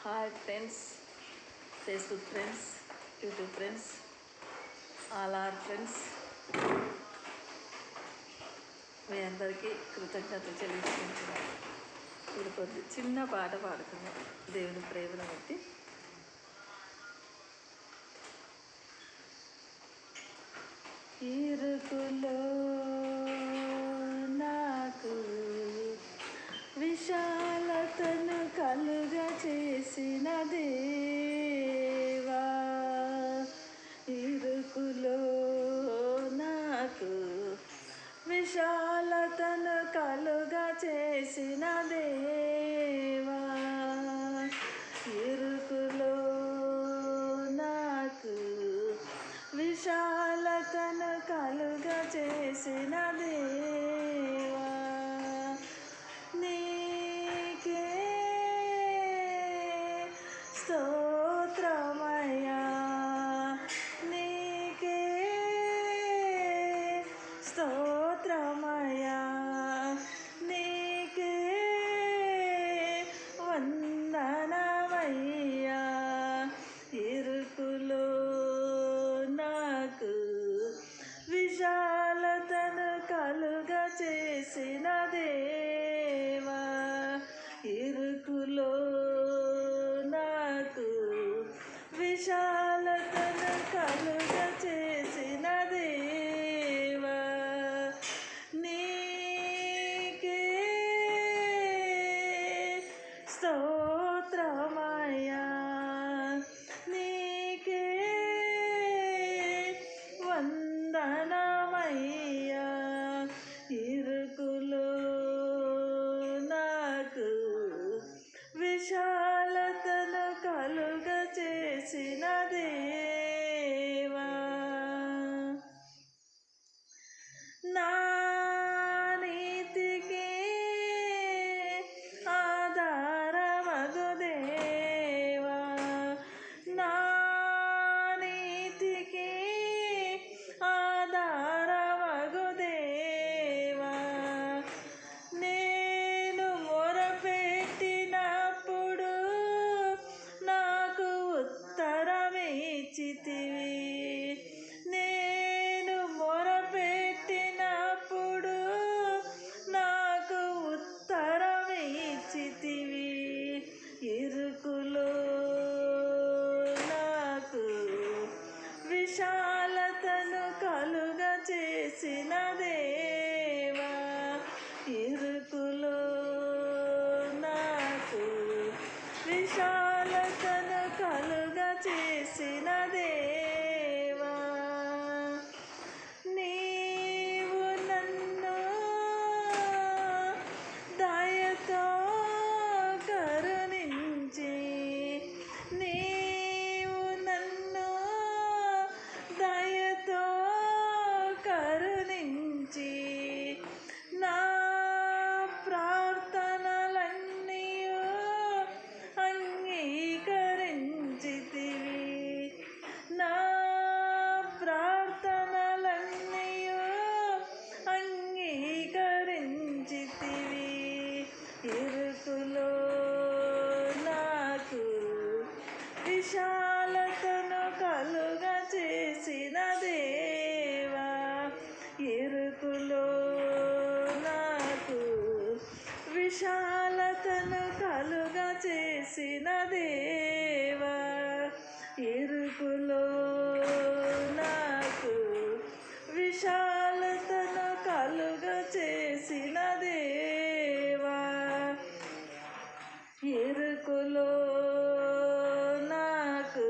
Hi friends, Facebook friends, YouTube friends, all our friends, మీ అందరికీ కృతజ్ఞతలు చెల్లించుకుంటున్నాను. ఇప్పుడు కొద్ది చిన్న పాట పాడుకుందాం దేవుని ప్రేమను బట్టి. ఇరుకులో నాకు విశాలతను కలుగ చేసిన దేవా, ఇరుకులో నాకు విశాలతను కలుగ చేసిన దేవా, ఇరుకులో నాకు విశాలతను కలుగ చేసిన దేవా, నీకే స్తోత్రమయ్యా, నీకే స్తోత్రమయ్యా, నీకే వందనమయ్యా, ఇరుకులో నాకు విశాలతను కలుగ చేసిన దేవా, ఇరుకులో నాకు విశాలతను కలుగ చేసిన దేవా, నీకే స్తోత్రమయ్యా, నీకే వందనమయ్యా, ఇరుకులో నాకు విశాలతను కలుగ చేసిన దేవా, నా నీతికి ఆధారమగు దేవా, నా నీతికి ఆధారమగు దేవా, నేను మొరపెట్టినప్పుడు నాకు ఉత్తరమిచ్చితివి, నేను మొరపెట్టినప్పుడు నాకు ఉత్తరమిచ్చితివి, ఇరుకులో నాకు విశాలతను కలుగ చేసిన దేవా, ఇరుకులో నాకు విశాలతను కలుగ చేసిన దేవా, నీవు నన్ను దయతో కరుణించి, నీవు నన్ను దయతో కరుణించి, నా ప్రార్థనలన్నీయు అంగీకరించితివి, నా ప్రార్థనలన్నీయు అంగీకరించితివి, ఇరుకులో నాకు విశాలతను కలుగ చేసిన దేవా, ఇరుకులో నాకు విశాలతను కలుగ చేసిన దేవా, ఇరుకులో నాకు విశాలతను కలుగ చేసిన దేవా, ఇరుకులో నాకు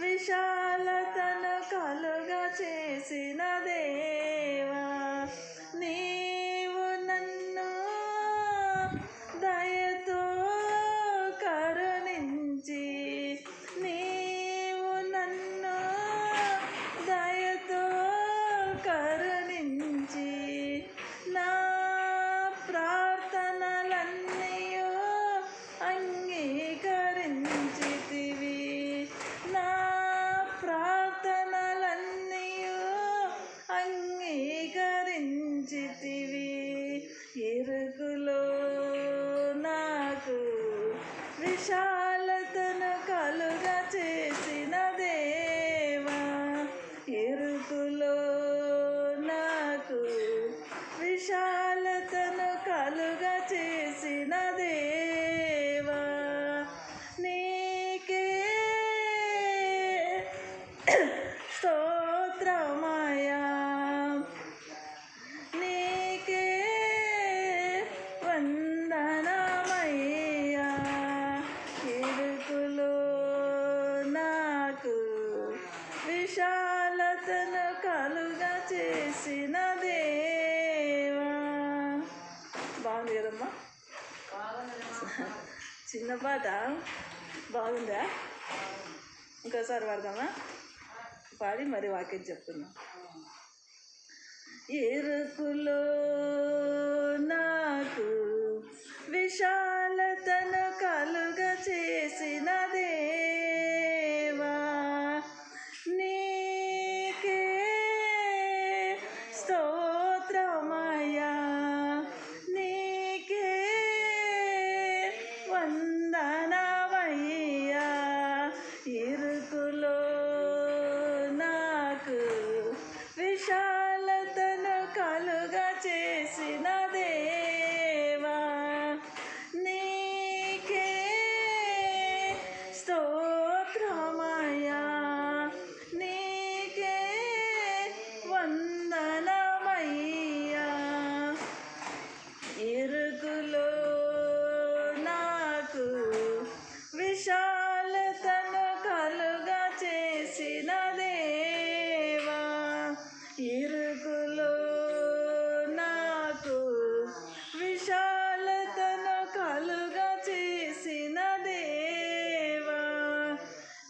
విశాలతను కలుగ చేసిన దేవా, నీవు నన్ను దయతో కరుణించి, నీవు నన్ను దయతో కరుణించి, నా ప్రార్థనలన్నీయు అంగీకరించితివి, నా ప్రార్థనలన్నీయు అంగీకరించితివి, ఇరుకులో నాకు విశాల స్తోత్రమయ్యా, నీకే వందనమయ్యా. ఇరుకులో నాకు విశాలతను కలుగా చేసిన దేవా. బాగుంది కదమ్మా? చిన్న పాట బాగుందా? ఇంకోసారి పాడదామా? పాడి మరి వాక్యం చెప్తున్నాం. ఇరుకులో నాకు విశాలతను కలుగా చేసిన దేవా, నీకే స్తోత్రమయ్యా, నీకే వందనమయ్యా. ఇరుకులో నాకు విశాలతను కలుగా చేసిన దేవా, నీకే స్తోత్రమయ్యా, నీకే వందనమయ్యా. ఇరుకులో నాకు విశాలతను కలుగా చేసిన దేవా, ఇరుకులో నాకు విశాలతను కలుగా చేసిన దేవా,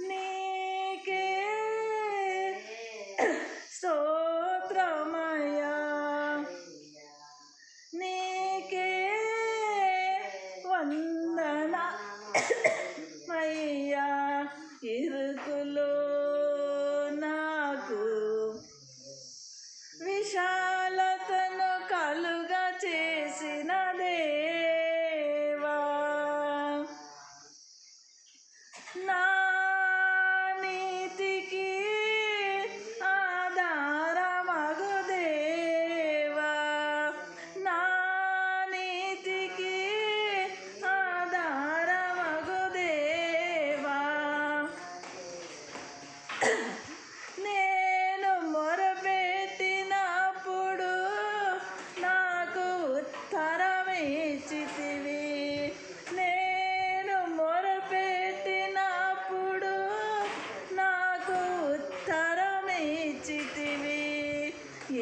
నీకే స్తోత్రమయ్యా, నీకే వందనమయ్యా. ఇరుకులో నాకు విశాలతను కలుగా చేసిన దేవా, నా నీతికి ఆధారమగు దేవా, నా నీతికి ఆధారమగు దేవా. నేను మొరపెట్టినప్పుడు నాకు ఉత్తరమిచ్చితివి, నేను మొరపెట్టినప్పుడు నాకు ఉత్తరమిచ్చితివి.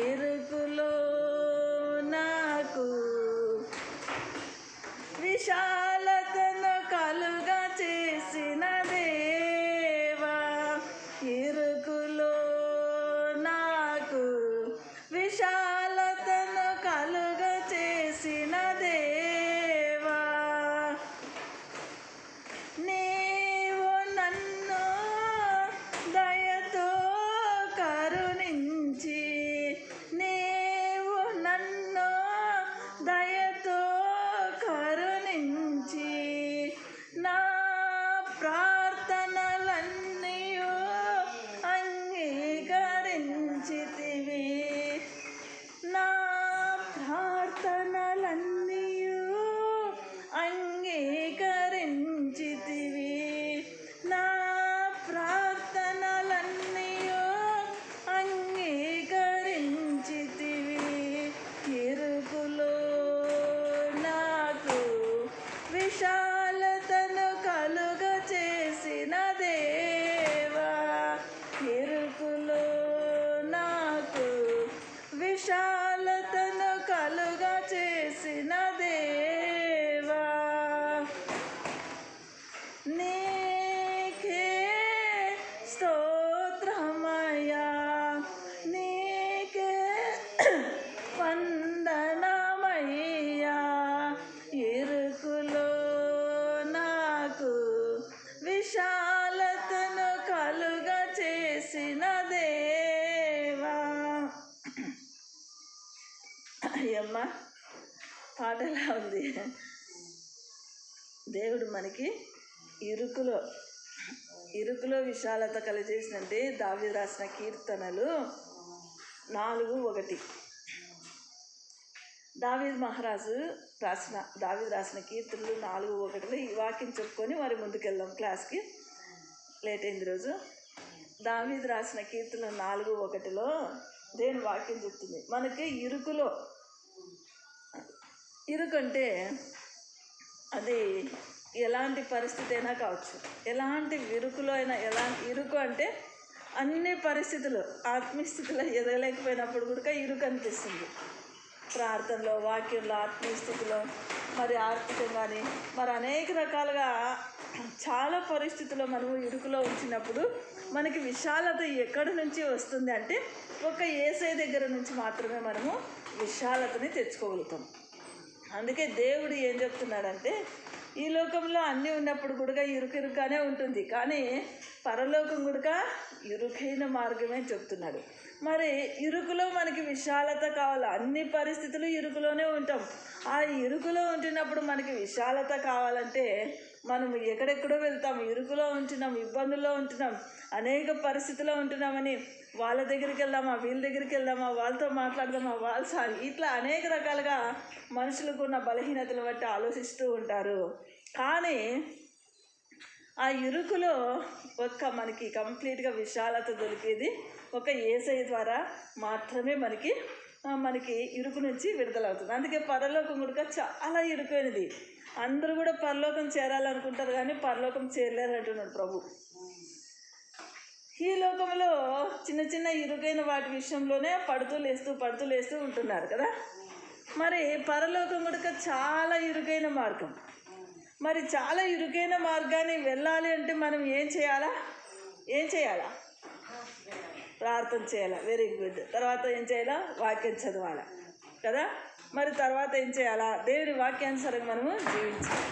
ఇరుకులో నాకు విశాలతను కలుగా చేసిన దేవా, ఇరుకులో నాకు విశాలతను కలుగా చేసిన దేవా, నీవు నన్ను దయతో కరుణించి, నీవు నన్ను దయతో కరుణించి, నా ప్రార్థనలన్నీయు అంగీకరించితివి, నా ప్రార్థనలన్నీయు అంగీకరించితివి, నా ప్రార్థనలన్నీయు అంగీకరించితివి. ఇరుకులో నాకు విశాలతను కలుగా చేసిన దేవా, ఇరుకులో నాకు విశాలతను కలుగా చేసిన దేవా, నీకే స్తోత్రమయ్యా, నీకే వందనమయ్యా. ఇరుకులో నాకు విశాలతను కలుగా చేసిన దేవా. అయ్యమ్మ పాట ఎలా ఉంది? దేవుడు మనకి ఇరుకులో విశాలత కలిగజేసినంటే దావీదు రాసిన కీర్తనలు 4:1. దావీదు మహారాజు దావీదు రాసిన కీర్తనలు 4:1. ఈ వాక్యం చెప్పుకొని మరి ముందుకెళ్దాం. క్లాస్కి లేట్ అయింది రోజు. దావీదు రాసిన కీర్తన 4:1 దేవుని వాక్యం చెప్తుంది, మనకి ఇరుకు అంటే అది ఎలాంటి పరిస్థితి అయినా కావచ్చు, ఎలాంటి ఇరుకులో అయినా. ఇరుకు అంటే అన్ని పరిస్థితులు, ఆత్మీయస్థితిలో ఎదగలేకపోయినప్పుడు కూడా ఇరుకు అనిపిస్తుంది. ప్రార్థనలో, వాక్యంలో, ఆత్మీయస్థితిలో, మరి ఆర్థికంగాని, మరి అనేక రకాలుగా చాలా పరిస్థితుల్లో మనము ఇరుకులో ఉంచినప్పుడు మనకి విశాలత ఎక్కడి నుంచి వస్తుంది అంటే ఒక యేసయ్య దగ్గర నుంచి మాత్రమే మనము విశాలతని తెచ్చుకోగలుగుతాం. అందుకే దేవుడు ఏం చెప్తున్నాడంటే, ఈ లోకంలో అన్నీ ఉన్నప్పుడు కూడా ఇరుకుగానే ఉంటుంది, కానీ పరలోకం కూడా ఇరుకైన మార్గమే చెప్తున్నాడు. మరి ఇరుకులో మనకి విశాలత కావాలి. అన్ని పరిస్థితులు ఇరుకులోనే ఉంటాం. ఆ ఇరుకులో ఉంటున్నప్పుడు మనకి విశాలత కావాలంటే మనం ఎక్కడెక్కడో వెళ్తాం, ఇరుకులో ఉంటున్నాం, ఇబ్బందుల్లో ఉంటున్నాం, అనేక పరిస్థితుల్లో ఉంటున్నామని వాళ్ళ దగ్గరికి వెళ్దామా, వీళ్ళ దగ్గరికి వెళ్దామా, వాళ్ళతో మాట్లాడదామా, ఇట్లా అనేక రకాలుగా మనుషులకు ఉన్న బలహీనతలు బట్టి ఆలోచిస్తూ ఉంటారు. కానీ ఆ ఇరుకులో మనకి కంప్లీట్గా విశాలత దొరికేది ఒక యేసయ్య ద్వారా మాత్రమే మనకి ఇరుకు నుంచి విడుదలవుతుంది. అందుకే పరలోకం కూడా చాలా ఇరుకైనది. అందరూ కూడా పరలోకం చేరాలనుకుంటారు, కానీ పరలోకం చేరలేరు అంటున్నాడు ప్రభు. ఈ లోకంలో చిన్న చిన్న ఇరుకైన వాటి విషయంలోనే పడుతూ లేస్తూ ఉంటున్నారు కదా. మరి పరలోకం కూడా చాలా ఇరుకైన మార్గం. మరి చాలా ఇరుకైన మార్గాన్ని వెళ్ళాలి అంటే మనం ఏం చేయాలా? ప్రార్థన చేయాలా, వెరీ గుడ్. తర్వాత ఏం చేయాలా? వాక్యం చదవాలా కదా. మరి తర్వాత ఏం చేయాలా? దేవుని వాక్యానుసారంగా మనము జీవించాలి.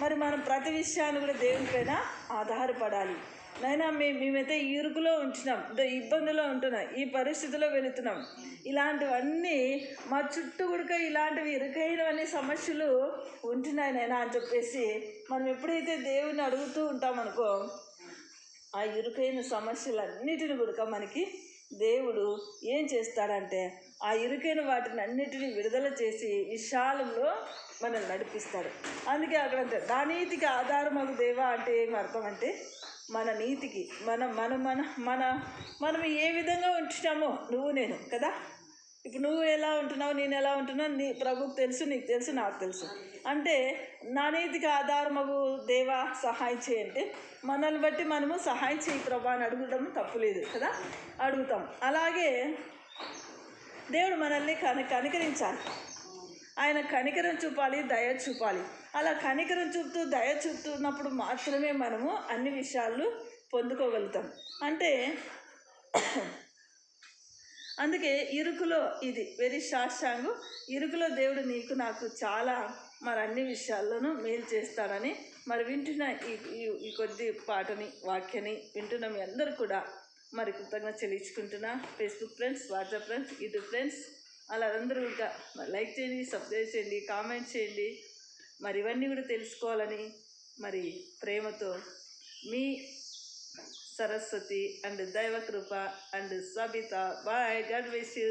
మరి మనం ప్రతి విషయాన్ని కూడా దేవుని పైన ఆధారపడాలి. నైనా మేమైతే ఈ ఇరుకులో ఉంటున్నాం, ఇబ్బందులో ఉంటున్నాం, ఈ పరిస్థితిలో వెళుతున్నాం, ఇలాంటివన్నీ మా చుట్టూ కూడా ఇలాంటివి ఇరుకైనవన్నీ సమస్యలు ఉంటున్నాయి నైనా అని చెప్పేసి మనం ఎప్పుడైతే దేవుని అడుగుతూ ఉంటామనుకో, ఆ ఇరుకైన సమస్యలన్నిటిని కూడా మనకి దేవుడు ఏం చేస్తాడంటే ఆ ఇరుకైన వాటిని అన్నిటినీ విడుదల చేసి విశాలంలో మనల్ని నడిపిస్తాడు. అందుకే అక్కడ నా నీతికి ఆధారమగు దేవా అంటే ఏమి అర్థం అంటే, మన నీతికి మనం ఏ విధంగా ఉంటున్నామో నువ్వు నేను కదా. ఇప్పుడు నువ్వు ఎలా ఉంటున్నావు, నేను ఎలా ఉంటున్నావు, నీ ప్రభుకు తెలుసు, నీకు తెలుసు, నాకు తెలుసు. అంటే నా నీతికి ఆధారమగు దేవా సహాయం చేయంటే మనల్ని బట్టి మనము సహాయం చేయి ప్రభా అని అడగడం తప్పులేదు కదా, అడుగుతాం. అలాగే దేవుడు మనల్ని కనికరించాలి. ఆయన కనికరం చూపాలి, దయ చూపాలి. అలా కనికరం చూపుతూ దయ చూపుతున్నప్పుడు మాత్రమే మనము అన్ని విషయాలు పొందుకోగలుగుతాం. అంటే అందుకే ఇరుకులో ఇది వెరీ షార్ట్ ఇరుకులో దేవుడు నీకు నాకు చాలా మరి అన్ని విషయాల్లోనూ మేలు చేస్తాడని మరి వింటున్న ఈ కొద్ది పాటని వాక్యాన్ని వింటున్న మీ అందరూ కూడా మరి కృతజ్ఞత చెల్లించుకుంటున్నా. Facebook friends, WhatsApp friends, YouTube friends అలా అందరూ కూడా లైక్ చేయండి, సబ్స్క్రైబ్ చేయండి, కామెంట్ చేయండి. మరి ఇవన్నీ కూడా తెలుసుకోవాలని మరి ప్రేమతో మీ Saraswati and Daivakrupa and Sabitha. Bye, God bless you.